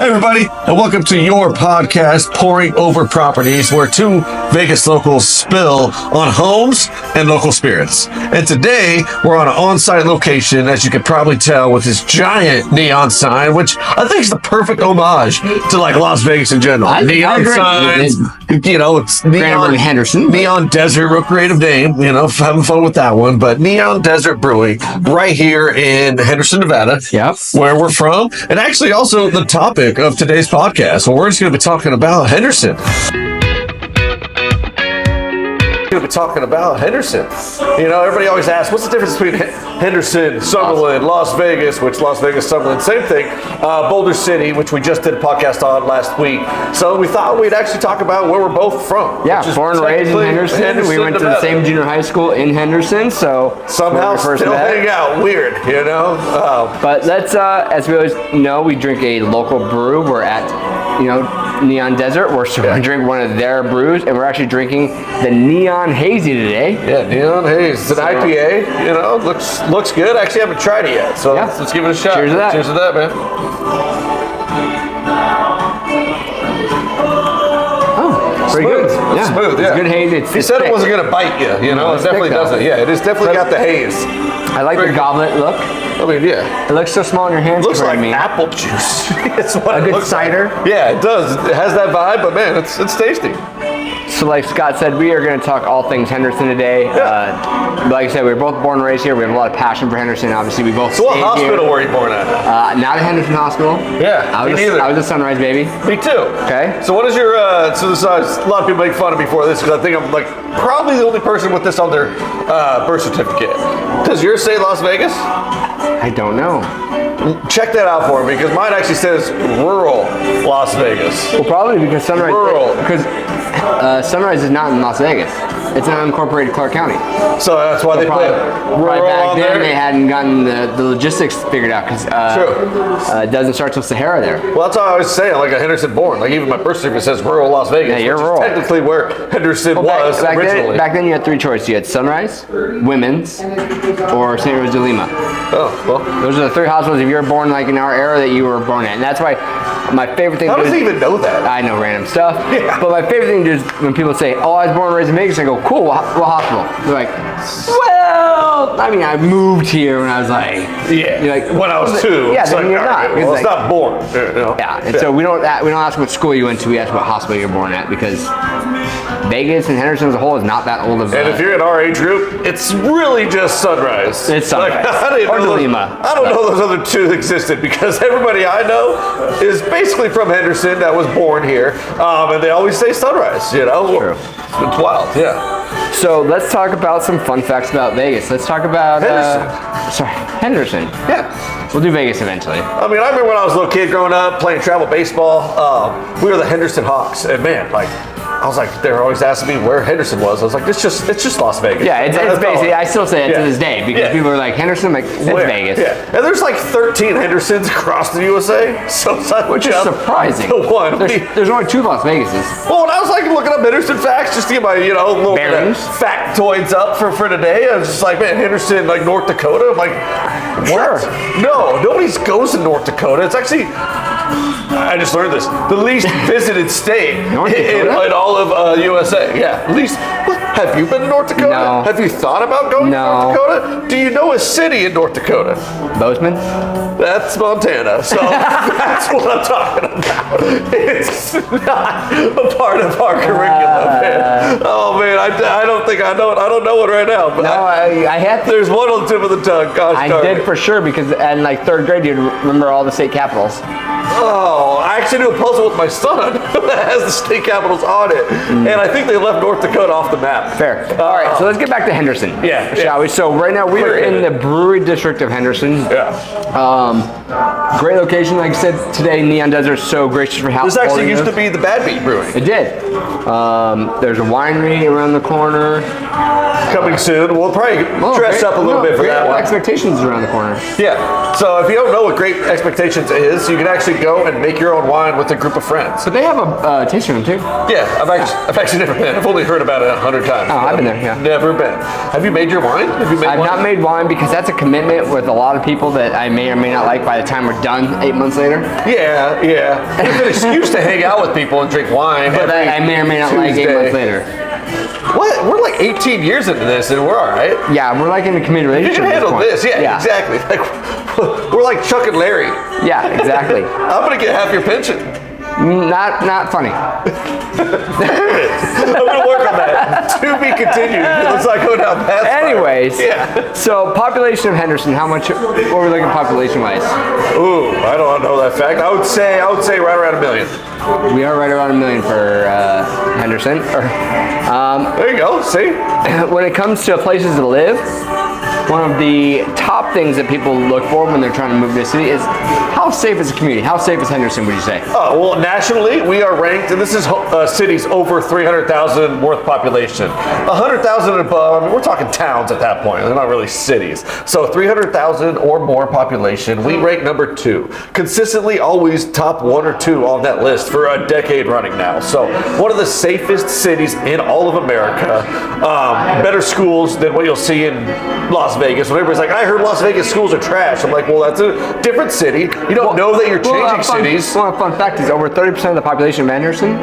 Hey everybody, and welcome to your podcast, Pouring Over Properties, where two Vegas locals spill on homes and local spirits. And today, we're on an on-site location, as you can probably tell, with this giant neon sign, which I think is the perfect homage to like Las Vegas in general. Neon signs, you know, it's neon, Henderson. Neon Desert, real creative name, you know, having fun with that one. But Neon Desert Brewing, right here in Henderson, Nevada, where we're from, and actually also the topic of today's podcast. Well, we're just going to be talking about Henderson. We're going to be talking about Henderson. You know, everybody always asks, what's the difference between Henderson, Summerlin, Las Vegas, which Las Vegas, Summerlin, same thing. Boulder City, which we just did a podcast on last week. So we thought we'd actually talk about where we're both from. Yeah, born and raised in Henderson. We went to the same junior high school in Henderson, so somehow still hang out. Weird, you know? But let's, as we always know, we drink a local brew. We're at, you know, Neon Desert. We're going to drink one of their brews, and we're actually drinking the Neon Hazy today. Yeah, Neon Hazy. It's an IPA, you know, looks good. I actually haven't tried it yet, so let's give it a shot. Cheers to that. Cheers to that, man. Oh, pretty smooth. good. It's smooth, yeah. It's good haze. You said it wasn't going to bite you, you know? It definitely doesn't. Yeah, it has definitely got the haze. I like the goblet look. I mean, yeah. It looks so small in your hands. It looks like apple juice. It's what a good cider. Like. Yeah, it does. It has that vibe, but man, it's tasty. So like Scott said, we are going to talk all things Henderson today. Yeah. Like I said, we were both born and raised here. We have a lot of passion for Henderson. Obviously, we both So what hospital were you born at? Not at Henderson Hospital. Yeah, I was a Sunrise baby. Me too. Okay. So what is your, so this, a lot of people make fun of me for this because I think I'm like probably the only person with this on their birth certificate. Does yours say Las Vegas? I don't know. Check that out for me because mine actually says rural Las Vegas. Well, probably because Sunrise. Rural. Because Sunrise is not in Las Vegas. It's not unincorporated Clark County. So that's why they put right back then they hadn't gotten the logistics figured out because it doesn't start till Sahara there. Well, that's what I was saying. Like a Henderson born. Like even my birth certificate says rural Las Vegas. Yeah, you're which rural. Is technically where Henderson was originally. Back then you had three choices. You had Sunrise, Women's, or St. Rose de Lima. Oh, well. Those are the three hospitals if you were born like in our era that you were born at. And that's why my favorite thing How does he even know that? I know random stuff. Yeah. But my favorite thing to do is when people say, oh, I was born and raised in Vegas, I go, cool, what hospital? They're like, well, I mean, I moved here when I was like, yeah, you're like, when I was 2. Yeah, it's then like, you're not. Well, it's like, not born. You know? Yeah, and so we don't ask what school you went to, we ask what hospital you're born at because Vegas and Henderson as a whole is not that old of a... And if you're in our age group, it's really just Sunrise. It's Sunrise. Like, I don't know those other two existed because everybody I know is basically from Henderson that was born here. And they always say Sunrise, you know? True. It's wild, yeah. So let's talk about some fun facts about Vegas. Let's talk about... Henderson. Yeah. We'll do Vegas eventually. I mean, I remember when I was a little kid growing up playing travel baseball. We were the Henderson Hawks. And man, like... I was like, they were always asking me where Henderson was. I was like, it's just Las Vegas. Yeah, it's basically, I still say it to this day because people are like, Henderson, like, it's Vegas. Yeah, and there's like 13 Hendersons across the USA. So it's not which is surprising. The one. There's only 2 Las Vegases. Well, when I was like looking up Henderson facts, just to get my, you know, little bit of factoids up for today, I was just like, man, Henderson, like North Dakota. I'm like, what? No, nobody goes to North Dakota. It's actually... I just learned this. The least visited state in all of USA. Yeah, least. Have you been to North Dakota? No. Have you thought about going to North Dakota? Do you know a city in North Dakota? Bozeman? That's Montana. So that's what I'm talking about. It's not a part of our curriculum, man. Oh man, I don't think I know it. I don't know it right now. But no, I had. There's one on the tip of the tongue. Gosh, I did for sure because in like 3rd grade you'd remember all the state capitals. Oh, I actually do a puzzle with my son that has the state capitals on it. And I think they left North Dakota off the map. Fair. All right, so let's get back to Henderson. Yeah. Shall we? So right now we are in the brewery district of Henderson. Yeah. Great location, like I said today, Neon Desert, so gracious for house. This actually used to be the Bad Beat Brewing. It did. There's a winery around the corner. Coming soon. We'll probably dress up a little bit for that one. Expectations is around the corner. Yeah. So if you don't know what Great Expectations is, you can actually go and make your own wine with a group of friends. But they have a tasting room too. Yeah, I've actually never been. I've only heard about it 100 times. Oh, I've been there. Yeah. Never been. Have you made your wine? I've not made wine because that's a commitment with a lot of people that I may or may not like by by the time we're done 8 months later. Yeah. It's an excuse to hang out with people and drink wine. But I may or may not like 8 months later. What? We're like 18 years into this, and we're all right. Yeah, we're like in a committed relationship. You can handle at this this. point. Yeah, exactly. Like we're like Chuck and Larry. Yeah, exactly. I'm gonna get half your pension. Not funny. I'm gonna work on that. To be continued. Let's not go down past. Anyways, Yeah. So population of Henderson, what were we looking population wise? Ooh, I don't know that fact. I would say right around 1 million. We are right around 1 million for Henderson. There you go. See? When it comes to places to live, one of the top things that people look for when they're trying to move to a city is how safe is the community? How safe is Henderson, would you say? Oh, well, nationally, we are ranked, and this is cities over 300,000 worth population. 100,000 and above, I mean, we're talking towns at that point. They're not really cities. So 300,000 or more population, we rank number 2. Consistently always top 1 or 2 on that list for a decade running now. So one of the safest cities in all of America. Better schools than what you'll see in Las Vegas. When everybody's like, I heard Las Vegas schools are trash. I'm like, well, that's a different city. You don't know that you're changing cities. Well, a fun fact is over 30% of the population of Henderson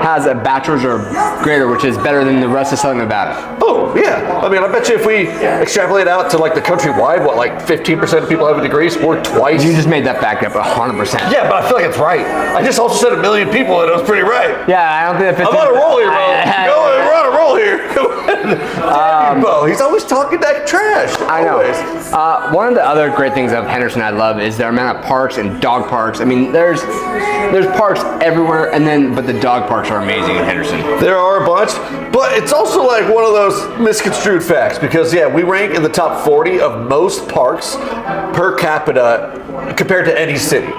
has a bachelor's or greater, which is better than the rest of Southern Nevada. Oh, yeah. I mean, I bet you if we extrapolate out to like the countrywide, what, like 15% of people have a degree, or twice? You just made that back up 100%. Yeah, but I feel like it's right. I just also said 1 million people, and it was pretty right. Yeah, I don't think that 15%. I'm on a roll here, bro. We're on a roll here. Damn, Bo. He's always talking that trash. I know. One of the other great things of Henderson I love is their amount of parks and dog parks. I mean, there's parks everywhere, but the dog parks are amazing in Henderson. There are a bunch, but it's also like one of those misconstrued facts because, yeah, we rank in the top 40 of most parks per capita compared to any city.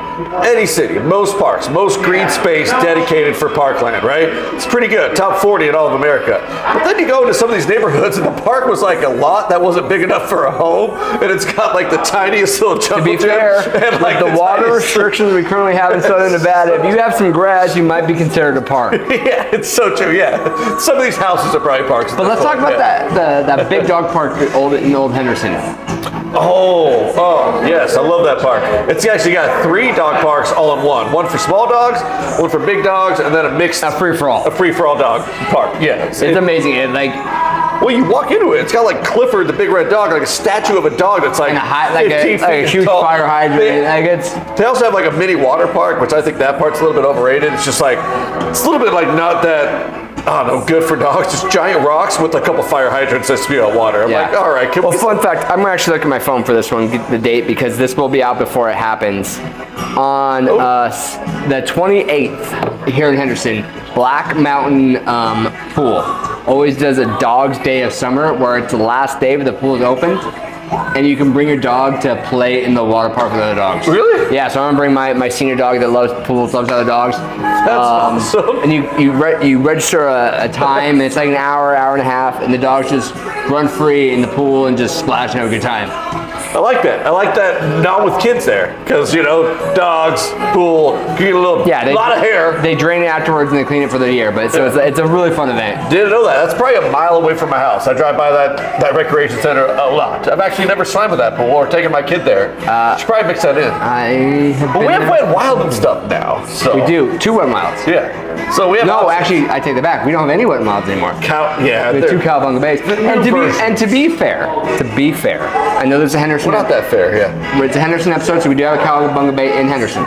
Any city, most parks, most green space dedicated for parkland, right? It's pretty good, top 40 in all of America. But then you go into some of these neighborhoods and the park was like a lot that wasn't big enough for a home, and it's got like the tiniest little jungle To be fair, and like the water restrictions we currently have in Southern Nevada, if you have some grass, you might be considered a park. Yeah, it's so true, yeah. Some of these houses are probably parks. But let's talk about that big dog park in Old Henderson. Oh, yes, I love that park. It's actually got 3 dog parks all in one. One for small dogs, one for big dogs, and then a mixed... A free-for-all. A free-for-all dog park, yeah. It's amazing. Well, you walk into it, it's got like Clifford, the big red dog, like a statue of a dog that's like 15 feet a huge tall. fire hydrant. They also have like a mini water park, which I think that part's a little bit overrated. It's just like, it's a little bit like not that... I don't know, good for dogs. Just giant rocks with a couple fire hydrants that spew out water. I'm like, all right. Fun fact, I'm gonna actually look at my phone for this one, get the date, because this will be out before it happens. On the 28th here in Henderson, Black Mountain Pool always does a Dog's Day of Summer, where it's the last day the pool is open. And you can bring your dog to play in the water park with other dogs. Really? Yeah, so I'm gonna bring my senior dog that loves pools, loves other dogs. That's awesome. And you register a time, and it's like an hour and a half, and the dogs just run free in the pool and just splash and have a good time. I like that. I like that not with kids there. Because, you know, dogs, pool, you get a lot of hair. They drain it afterwards and they clean it for the year. But so it's a really fun event. Didn't know that. That's probably a mile away from my house. I drive by that recreation center a lot. I've actually never swam with that pool or taken my kid there. Should probably mix that in. But we have Wet Wild and stuff now. So. We do. 2 Wet Wilds. Yeah. So we have actually, I take that back. We don't have any Wet Wilds anymore. We have 2 Cowabunga Bays. And to be fair, I know there's a Henderson. We're not that fair, yeah. It's a Henderson episode, so we do have a Cowabunga Bay in Henderson,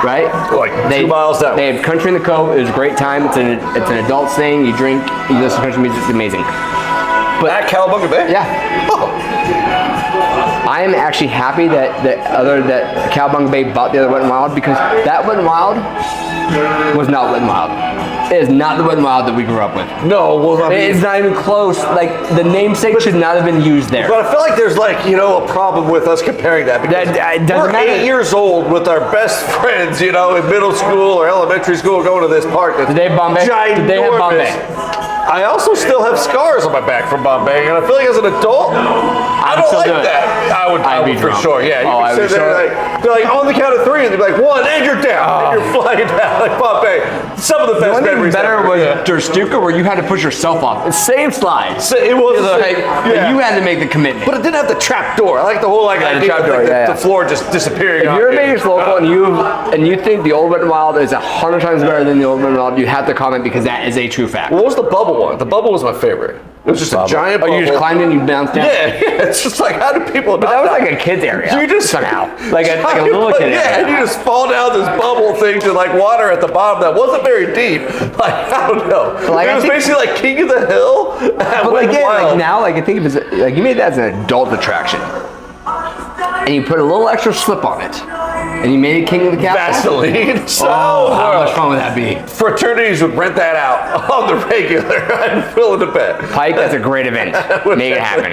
right? Like 2 miles down. They have Country in the Cove. It was a great time. It's an adult thing. You drink, you listen to country music. It's amazing. But at Cowabunga Bay? Yeah. Oh. I am actually happy that Cowabunga Bay bought the other Wet n Wild, because that Wet n Wild was not Wet n Wild. It is not the Wet n Wild that we grew up with. No, well, I mean, it's not even close. Like, the namesake should not have been used there. But I feel like there's a problem with us comparing that, because we're 8 years old with our best friends, in middle school or elementary school, going to this park. That's Did they have Bombay? Ginormous. Did they have Bombay? I also still have scars on my back from Bombay, and I feel like as an adult, I don't like that. I would be for drunk. sure. Yeah, you I could sit there they're like on the count of 3, and they'd be like 1, and you're down, and you're like that, like Pompeii. Some of the best One thing memories. better ever. was Yeah. Der Stuka, where you had to push yourself off. It's same slide. So it was Like, yeah. you had to make the commitment. But it didn't have the trap door. I like the whole like Yeah, the idea trap of door, like, yeah, the yeah. floor just disappearing. If off you're a you. Vegas local and you think the Old Wet n Wild is 100 times better than the Old Wet n Wild, you have to comment because that is a true fact. What was the bubble one? The bubble was my favorite. It was just a giant Oh, bubble. you just climbed in, you bounced down. Yeah, it's just like how do people? But that was like a kid's area. You just somehow like a little kid yeah, area. and you just fall down this bubble thing to like water at the bottom that wasn't very deep. Like I don't know. Like, it I was think- basically like King of the Hill. But like, yeah, like now, like I think of it as like you made that as an adult attraction, and you put a little extra slip on it, and you made it King of the Castle. Vaseline. So How much fun would that be? fraternities would rent that out on the regular. I'm willing to bet. Pike, that's a great event. Make it happen.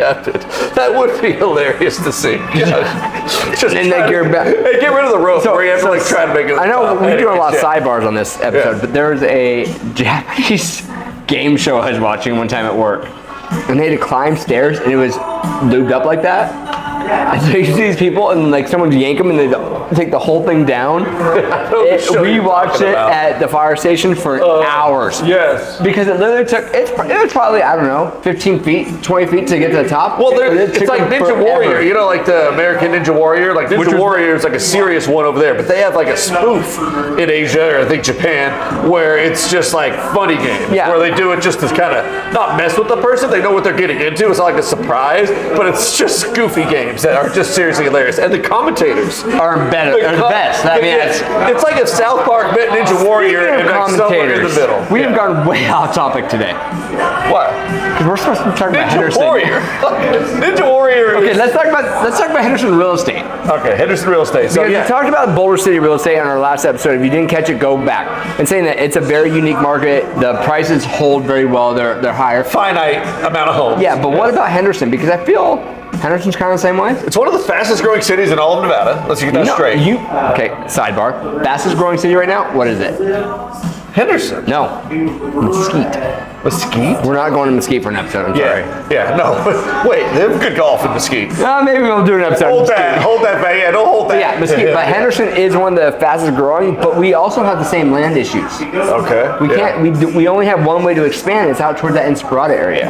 That would be hilarious to see. Just And like you're back. hey, get rid of the rope where you have to like try to make it. I know we do a lot of Yeah. sidebars on this episode, Yeah. but there was a Japanese game show I was watching one time at work, and they had to climb stairs, and it was lubed up like that. And so you see these people, and like someone yank them, and they take the whole thing down. We watched it at the fire station for hours. Yes. Because it literally took, it was probably, I don't know, 15 feet, 20 feet to get to the top. Well, It it's took like them Ninja forever. Warrior, you know, like the American Ninja Warrior. Like Which Ninja was- Warrior is like a serious one over there, but they have like a spoof in Asia or I think Japan where it's just like funny games Yeah. where they do it just to kind of not mess with the person. They know what they're getting into. It's not like a surprise, but it's just goofy games that are just seriously hilarious. And the commentators Are better, are the best. I mean, it's like if South Park met Ninja Warrior and like somewhere in the middle. We have gone way off topic today. What? Because we're supposed to be talking about Ninja Henderson. Warrior. Ninja Warrior. Okay, is- let's talk about Henderson real estate. Okay, Henderson real estate. So Because yeah. we talked about Boulder City real estate on our last episode. If you didn't catch it, go back. And saying that it's a very unique market. The prices hold very well. They're higher. Finite amount of homes. Yeah, but what about Henderson? Because I feel Henderson's kind of the same way. It's one of the fastest growing cities in all of Nevada. Let's get that straight. Okay, sidebar. Fastest growing city right now? What is it? Henderson. No. Mesquite. Mesquite? We're not going to Mesquite for an episode, I'm sorry. Yeah, no. Wait, they have good golf in Mesquite. Maybe we'll do an episode. Hold on Mesquite. that, hold that back. Yeah, don't hold that. Yeah, Mesquite. But Henderson is one of the fastest growing, but we also have the same land issues. Okay. We can't. We only have one way to expand. It's out toward that Inspirada area.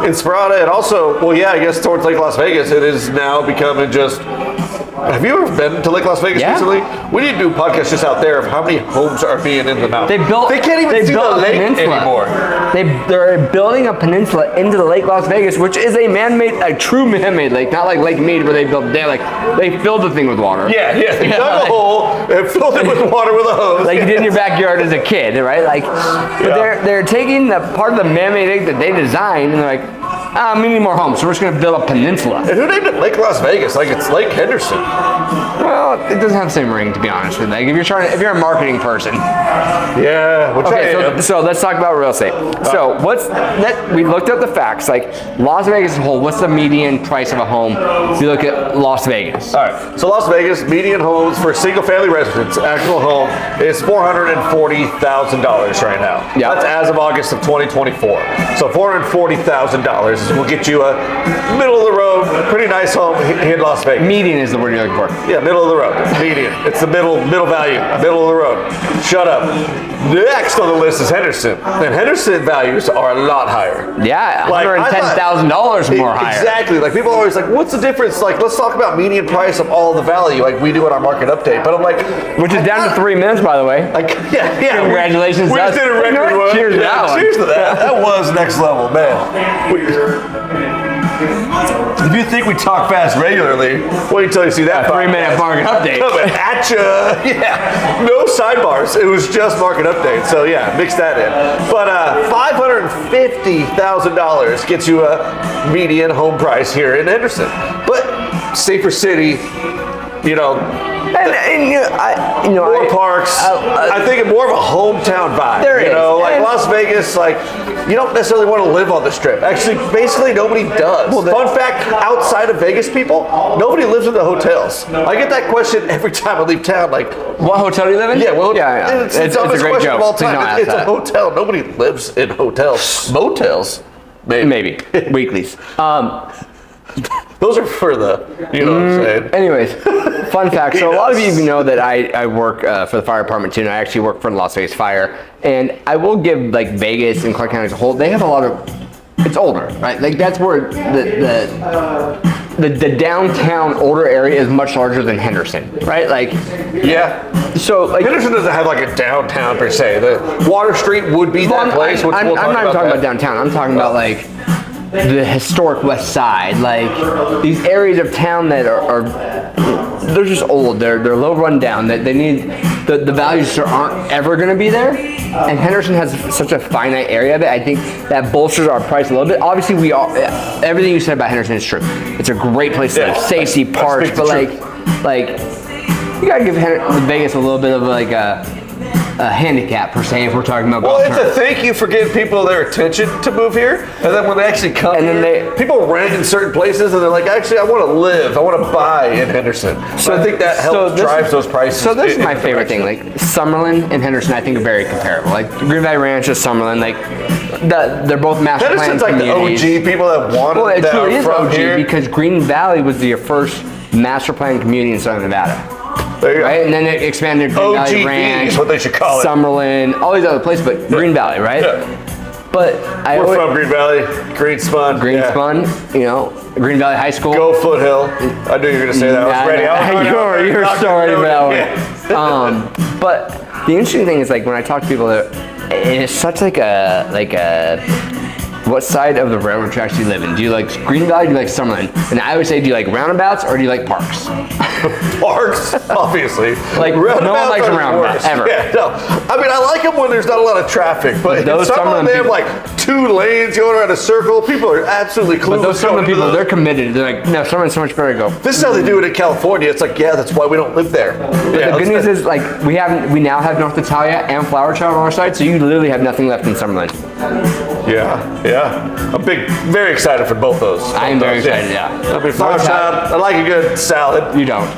Inspirada, and also, well, yeah, I guess towards Lake Las Vegas, it is now becoming just. Have you ever been to Lake Las Vegas Yeah. recently? We need to do a podcast just out there of how many homes are being in the mountain. They can't even see the built a lake peninsula. anymore. They're building a peninsula into the Lake Las Vegas, which is a man-made, a true man-made lake, not like Lake Mead where they filled the thing with water. Yeah, they Yeah, dug like- a hole and filled it with water with a hose. Like you did in your backyard as a kid, right? Like, but they're taking the part of the man-made lake that they designed, and they're like, we need more homes, so we're just gonna build a peninsula. And who named it Lake Las Vegas? Like it's Lake Henderson. Well, it doesn't have the same ring, to be honest with you. Like if you're a marketing person. Yeah. Which I Okay, am. so let's talk about real estate. So we looked up the facts. Like Las Vegas as a whole, what's the median price of a home if you look at Las Vegas? All right. So Las Vegas median homes for single-family residents, actual home is $440,000 right now. Yeah. That's as of August of 2024. So $440,000 will get you a middle of the road, pretty nice home in Las Vegas. Median is the word you're looking for. Yeah, middle of the road. Median. It's the middle value. Middle of the road. Shut up. Next on the list is Henderson. And Henderson values are a lot higher. Yeah, Like, I thought- $110,000 more higher. Exactly. Like people are always like, what's the difference? Like, let's talk about median price of all the value, like we do in our market update. But I'm like, Which is down to 3 minutes, by the way. like, yeah. Congratulations We to just us. did a record one. Cheers to that one. Cheers to that. That was next level, man. If you think we talk fast regularly, wait until you see that 3 minute market update. coming at ya. Yeah, no sidebars. It was just market update. So yeah, mix that in. But $550,000 gets you a median home price here in Henderson. But safer city, you know, more parks. I think more of a hometown vibe. There you is. know, like And- Las Vegas, like you don't necessarily want to live on the strip. Actually, basically nobody does. Fun fact: outside of Vegas, people, nobody lives in the hotels. I get that question every time I leave town. Like, What hotel do you live in? yeah, well, yeah. it's the It's a dumbest great question joke. of all Please don't time. ask It's a that. hotel. Nobody lives in hotels. Motels, maybe. Maybe. Weeklies. Those are for the, you know what I'm saying? Anyways, fun fact. So a lot of you know that I work for the fire department too, and I actually work for the Las Vegas Fire. And I will give like Vegas and Clark County as a whole, they have a lot of, it's older, right? Like that's where the downtown older area is much larger than Henderson, right? Like, yeah. So like Henderson doesn't have like a downtown per se. The Water Street would be that place. Which I'm we'll not even talking that. about downtown. I'm talking about like the historic West Side, like these areas of town that are they're just old. They're low run down. That they need the values aren't ever going to be there. And Henderson has such a finite area that I think that bolsters our price a little bit. Obviously, we all everything you said about Henderson is true. It's a great place to live, safety, parks, but like you gotta give Vegas a little bit of like a handicap per se if we're talking about golf. Well, it's a thank you for getting people their attention to move here, and then when they actually come, and then people rent in certain places, and they're like, actually, I want to live, I want to buy in Henderson. So I think that helps drive those prices. So this is my favorite thing. Like Summerlin and Henderson, I think are very comparable. Like Green Valley Ranch is Summerlin. Like they're both master plan Henderson's like communities. the OG people that wanted. Well, it truly is OG here. because Green Valley was the first master plan community in Southern Nevada. There you go. Right, and then it expanded to Green Valley Ranch, is what they should call it. Summerlin, all these other places, but Green Valley, right? Yeah. But We're from Green Valley, Greenspun. Greenspun, you know, Green Valley High School. Go Foothill. I knew you were going to say that. I was ready. You're sorry about it. But the interesting thing is, like, when I talk to people, that it's such like a what side of the railroad tracks do you live in? Do you like Green Valley or do you like Summerlin? And I always say, do you like roundabouts or do you like parks? Parks, obviously. Like, no one likes a roundabout, ever. Yeah, no. I mean, I like them when there's not a lot of traffic, but those Summerlin, they have like 2 lanes going around a circle. People are absolutely clueless. But those Summerlin people, they're committed. They're like, no, Summerlin's so much better to go. This is how they do it in California. It's like, yeah, that's why we don't live there. But the good news is, like, we now have North Italia and Flower Child on our side, so you literally have nothing left in Summerlin. Yeah. I'm very excited for both those. I am very excited, yeah. I mean, Flower Child, I like a good salad. You don't.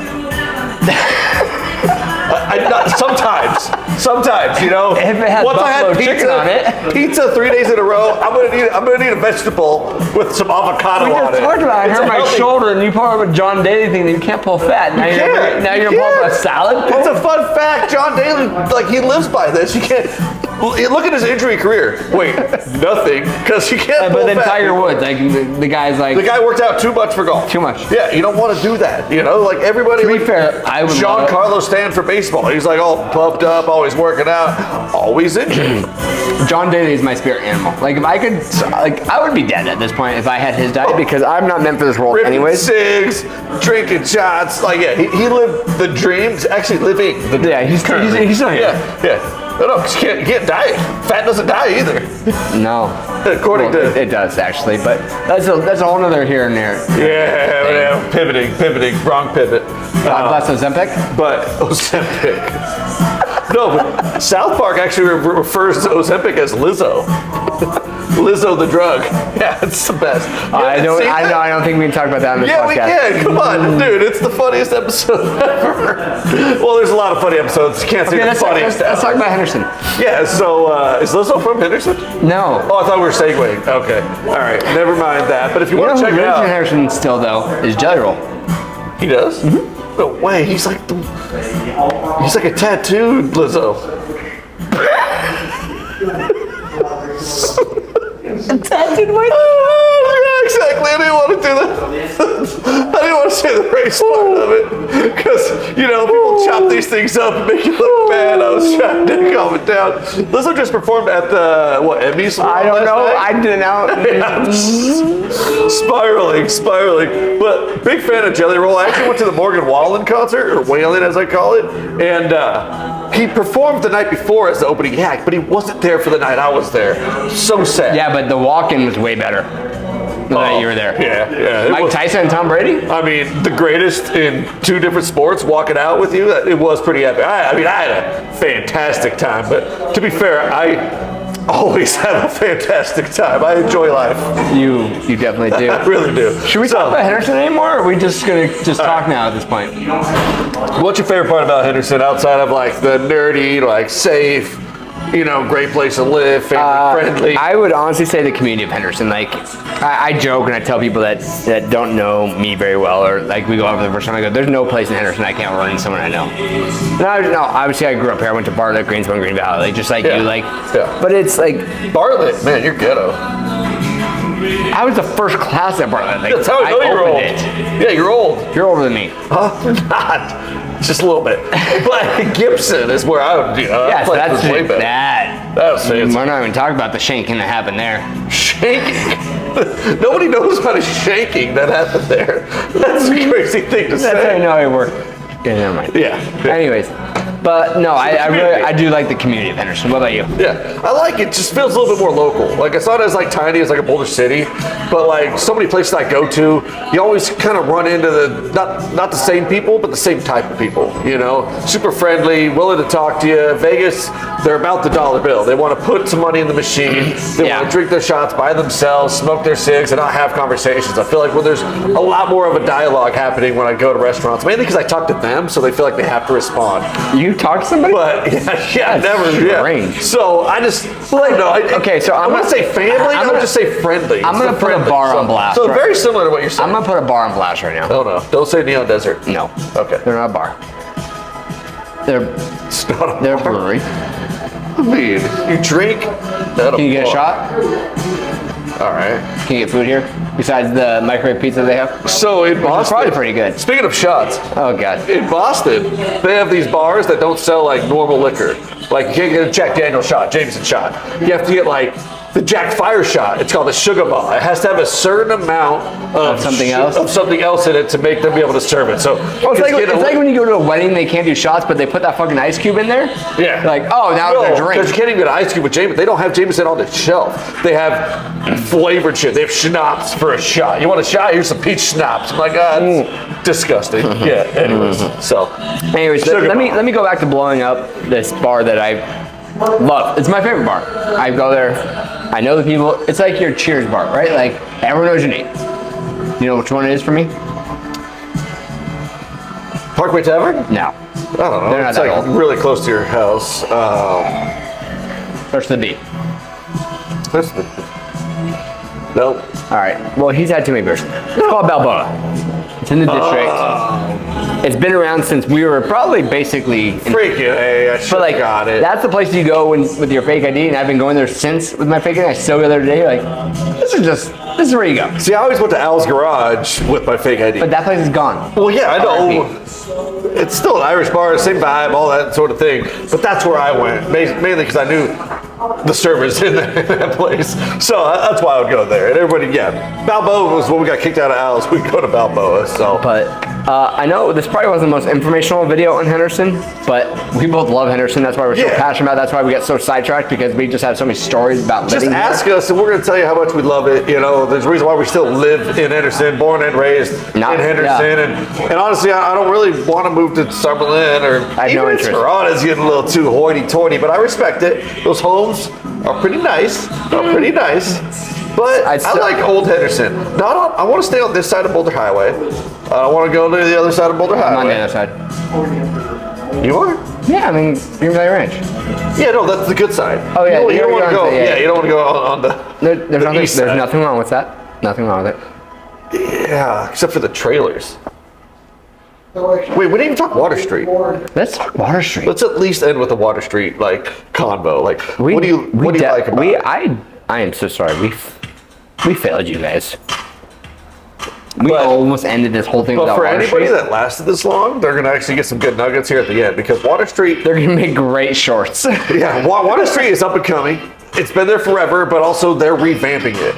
Sometimes, you know. If it has once I had chicken on it. Pizza 3 days in a row, I'm gonna need a vegetable with some avocado We on just it. talked about it. I hurt my healthy- shoulder, and you pulled up a John Daly thing that you can't pull fat. Now you're gonna pull up a salad. It's a fun fact. John Daly, like, he lives by this. You can't look at his injury career. Wait, nothing, because you can't. But pull then fat. Tiger Woods, like the guy's like The guy worked out too much for golf. too much. Yeah, you don't want to do that. You know, like everybody. To be like, fair, I would John love- Carlos stand for baseball. He's like all pumped up, always working out, always injured. John Daly is my spirit animal. Like if I could, like I would be dead at this point if I had his diet because I'm not meant for this world Ripping anyways. cigs, drinking shots. Like, yeah, he lived the dream. He's actually living the dream. Yeah, he's still here. Yeah. No, because you can't die. Fat doesn't die either. No. According to it does actually, but that's a whole nother here and there. yeah, pivoting, wrong pivot. God bless Ozempic. But Ozempic. No, but South Park actually refers to Ozempic as Lizzo. Lizzo the drug. Yeah, it's the best. I don't think we can talk about that on this podcast. Yeah, we can. Come on, dude. It's the funniest episode ever. Well, there's a lot of funny episodes. You can't say the funniest. Let's talk about Henderson. Yeah, so is Lizzo from Henderson? No. Oh, I thought we were segueing. Okay. All right. Never mind that. But if you want to check it who lives in out. Henderson still though is Jelly Roll. He does? Mm-hmm. No way. He's like a tattooed Lizzo. Tattooed with? Yeah, exactly. I didn't want to do that. I didn't want to say the race part of it because, you know, people chop these things up and make you look bad. I was trying to calm it down. Lizzo just performed at the, Emmys? I don't know. Night? I didn't know. Spiraling. But big fan of Jelly Roll. I actually went to the Morgan Wallen concert, or Whalen as I call it, and he performed the night before as the opening act, but he wasn't there for the night I was there. So sad. Yeah, but the walk-in was way better. The night you were there. Yeah. Mike Tyson and Tom Brady? I mean, the greatest in 2 different sports, walking out with you, it was pretty epic. I had a fantastic time, but to be fair, I always have a fantastic time. I enjoy life. You definitely do. I really do. Should we talk about Henderson anymore, or are we just going to talk now at this point? What's your favorite part about Henderson outside of like the nerdy, like safe, great place to live, family friendly. I would honestly say the community of Henderson. Like, I joke and I tell people that don't know me very well, or like we go out for the first time. I go, "There's no place in Henderson I can't run into someone I know." No, obviously I grew up here. I went to Bartlett, Greensboro, and Green Valley, like, just like you. Like, but it's like Bartlett, man, you're ghetto. I was the first class at Bartlett. Like, That's how I know you're old. Yeah, you're old. You're older than me. Huh? Not. Just a little bit. But Gibson is where I would, Yeah, so that's way better. that. was fancy. We're not even talking about the shanking that happened there. Shanking? Nobody knows about a shanking that happened there. That's a crazy thing to say. That's how you know it worked. Yeah, never mind. Yeah. Anyways, but no, I do like the community of Henderson. What about you? Yeah, I like it. Just feels a little bit more local. Like, it's not as like tiny as like a Boulder City, but like so many places I go to, you always kind of run into the not the same people, but the same type of people. Super friendly, willing to talk to you. Vegas, they're about the dollar bill. They want to put some money in the machine. They want to drink their shots by themselves, smoke their cigs, and not have conversations. I feel like there's a lot more of a dialogue happening when I go to restaurants, mainly because I talk to them, so they feel like they have to respond. You talk to somebody? But never. Strange. So I just, I don't know. Okay, so I'm gonna say family. I'm gonna just say friendly. I'm gonna put a bar on blast. So very similar to what you're saying. I'm gonna put a bar on blast right now. Oh no! Don't say Neon Desert. No. Okay. They're not a bar. They're a brewery. I mean, you drink. Can you get a shot? All right. Can you get food here besides the microwave pizza they have? So in Boston, it's probably pretty good. Speaking of shots, oh god, in Boston they have these bars that don't sell like normal liquor. Like, you can't get a Jack Daniel's shot, Jameson shot. You have to get like the Jack Fire shot. It's called a sugar bomb. It has to have a certain amount of something else in it to make them be able to serve it. So it's like when you go to a wedding, they can't do shots, but they put that fucking ice cube in there. Yeah. Like, oh, now it's a drink. Because you can't even get an ice cube with Jameson. They don't have Jameson on the shelf. They have flavored shit. They have schnapps for a shot. You want a shot? Here's some peach schnapps. I'm like, it's disgusting. Yeah. Anyways, let me go back to blowing up this bar that I love. It's my favorite bar. I go there. I know the people. It's like your Cheers bar, right? Like, everyone knows your name. You know which one it is for me? Parkway Tavern? No. I don't know. They're not it's that like old. really close to your house. First the B. Nope. All right. Well, he's had too many beers. It's called Balboa. It's in the district. It's been around since we were probably basically. Freaking A, I should have got it. That's the place you go with your fake ID, and I've been going there since with my fake ID. I still go there today. Like, this is where you go. See, I always went to Al's Garage with my fake ID. But that place is gone. Well, yeah, I know. It's still an Irish bar, same vibe, all that sort of thing. But that's where I went, mainly because I knew the servers in that place. So that's why I would go there. And everybody, Balboa was when we got kicked out of Al's. We'd go to Balboa. So, but I know this probably wasn't the most informational video on Henderson, but we both love Henderson. That's why we're so passionate about it. That's why we get so sidetracked, because we just have so many stories about living just ask here. us, and we're going to tell you how much we love it. There's a reason why we still live in Henderson, born and raised in Henderson. And honestly, I don't really want to move to Summerlin or I have no interest. Toronto's getting a little too hoity-toity, but I respect it. Those homes are pretty nice. But I like old Henderson. I want to stay on this side of Boulder Highway. I don't want to go to the other side of Boulder Highway. I'm on the other side. You are? Yeah, I mean, Green Valley Ranch. Yeah, no, that's the good side. Oh yeah, you don't want to go. You don't want to go on the. There's nothing wrong with that. Nothing wrong with it. Yeah, except for the trailers. Wait, we didn't even talk Water Street. Let's talk Water Street. Let's at least end with the Water Street convo. Like, what do you like about it? I am so sorry. We failed you guys. We almost ended this whole thing without Water Street. But for anybody that lasted this long, they're going to actually get some good nuggets here at the end, because Water Street... They're going to make great shorts. Yeah, Water Street is up and coming. It's been there forever, but also they're revamping it.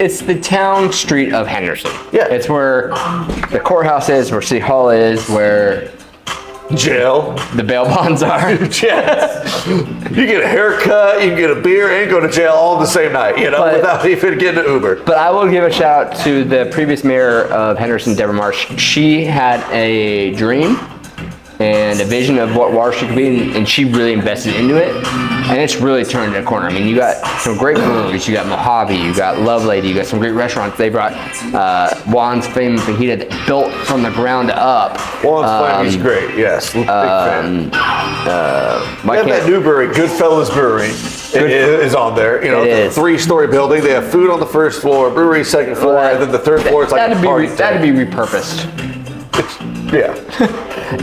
It's the town street of Henderson. Yeah. It's where the courthouse is, where City Hall is, where... Jail. The bail bonds are. Yes. You get a haircut, you can get a beer, and go to jail all in the same night, without even getting an Uber. But I will give a shout out to the previous mayor of Henderson, Deborah Marsh. She had a dream and a vision of what Water Street could be, and she really invested into it, and it's really turned a corner. I mean, you got some great breweries, you got Mojave, you got Love Lady, you got some great restaurants. They brought Juan's Flaming Fajita built from the ground up. Juan's Flaming is great, yes. Big fan. Why They have that new brewery, Goodfellas Brewery, is on there. You know, It the 3-story building. They have food on the first floor, brewery second floor, and then the third floor is like a party. That'd be repurposed. Yeah.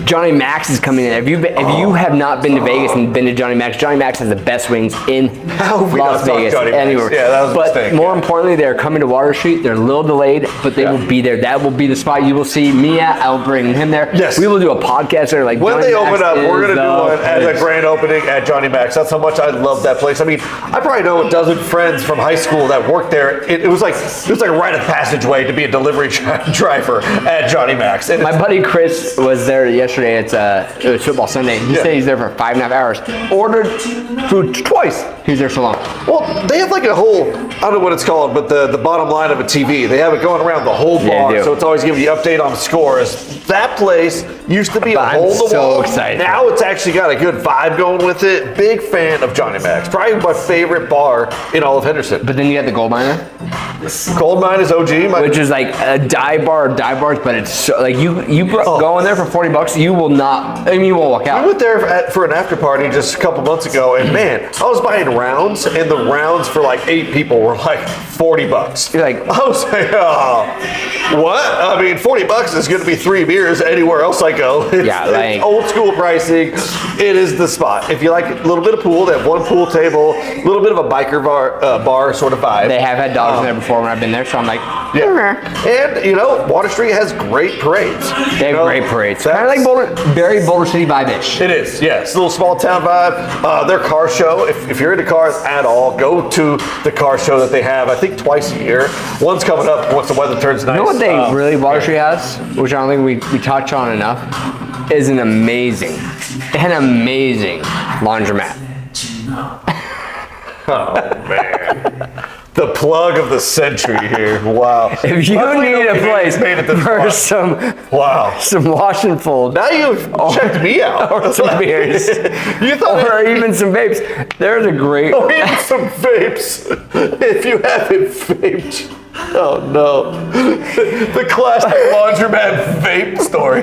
Johnny Max is coming in. If you have not been to Vegas and been to Johnny Max has the best wings in have we Las not talked Vegas. Johnny Max? Anywhere. Yeah, that was a but mistake, more importantly, they're coming to Water Street. They're a little delayed, but they will be there. That will be the spot. You will see Mia. I'll bring him there. Yes. We will do a podcast there. Like When Johnny they Max open up, we're going to is do one the as a place. grand opening at Johnny Max. That's how much I love that place. I mean, I probably know a dozen friends from high school that worked there. It was like a rite of passageway to be a delivery driver at Johnny Max. And My buddy Chris was there yesterday. It was football Sunday. He said he's there for 5.5 hours. Ordered food twice. He was there so long. well, they have like a whole, I don't know what it's called, but the bottom line of a TV. They have it going around the whole Yeah, bar, they do. so it's always giving you update on scores. That place used to be a I'm hole in the so wall. excited. Now it's actually got a good vibe going with it. Big fan of Johnny Max. Probably my favorite bar in all of Henderson. But then you got the Gold Miner, Gold Mine is OG. which is like a dive bar of dive bars, but it's so, like you go in there for $40, you will not. I mean, you won't walk I out. went there for an after party just a couple months ago, and man, I was buying rounds, and the rounds for like 8 people were like $40. You're like, I was like, oh, what? I mean, $40 is going to be 3 beers anywhere else I go. It's, Yeah, like- it's old school pricing. It is the spot. If you like a little bit of pool, they have one pool table, a little bit of a biker bar sort of vibe. they have had dogs in there before when I've been there, so I'm like, Yeah. And, you know, Water Street has great parades. they have great parades. Kind of like very Boulder City vibe-ish. It is, yeah. It's a little small town vibe. Their car show, if you're into cars at all, go to the car show that they have, I think twice a year. One's coming up once the weather turns nice. You know what they really Water Street has, which I don't think we touch on enough, is an amazing laundromat. Oh, man. The plug of the century here. Wow. If you need a place made it this for far. some wash and fold, Now you've checked me out. or some beers, You thought or even some vapes, there's a great. or even some vapes. If you haven't vaped. Oh no. The classic laundromat vape story.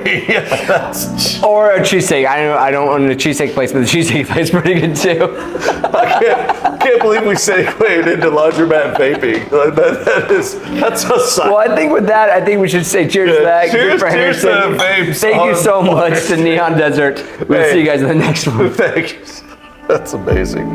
That's, Or a cheesesteak. I don't own a cheesesteak place, but the cheesesteak place is pretty good too. I can't believe we segued into laundromat vaping. That's a sign. Well, I think with that, I think we should say cheers to that. Cheers- Good for cheers to Henderson. vapes Thank you on so much to Neon Desert. We'll Hey. see you guys in the next one. Thanks. That's amazing.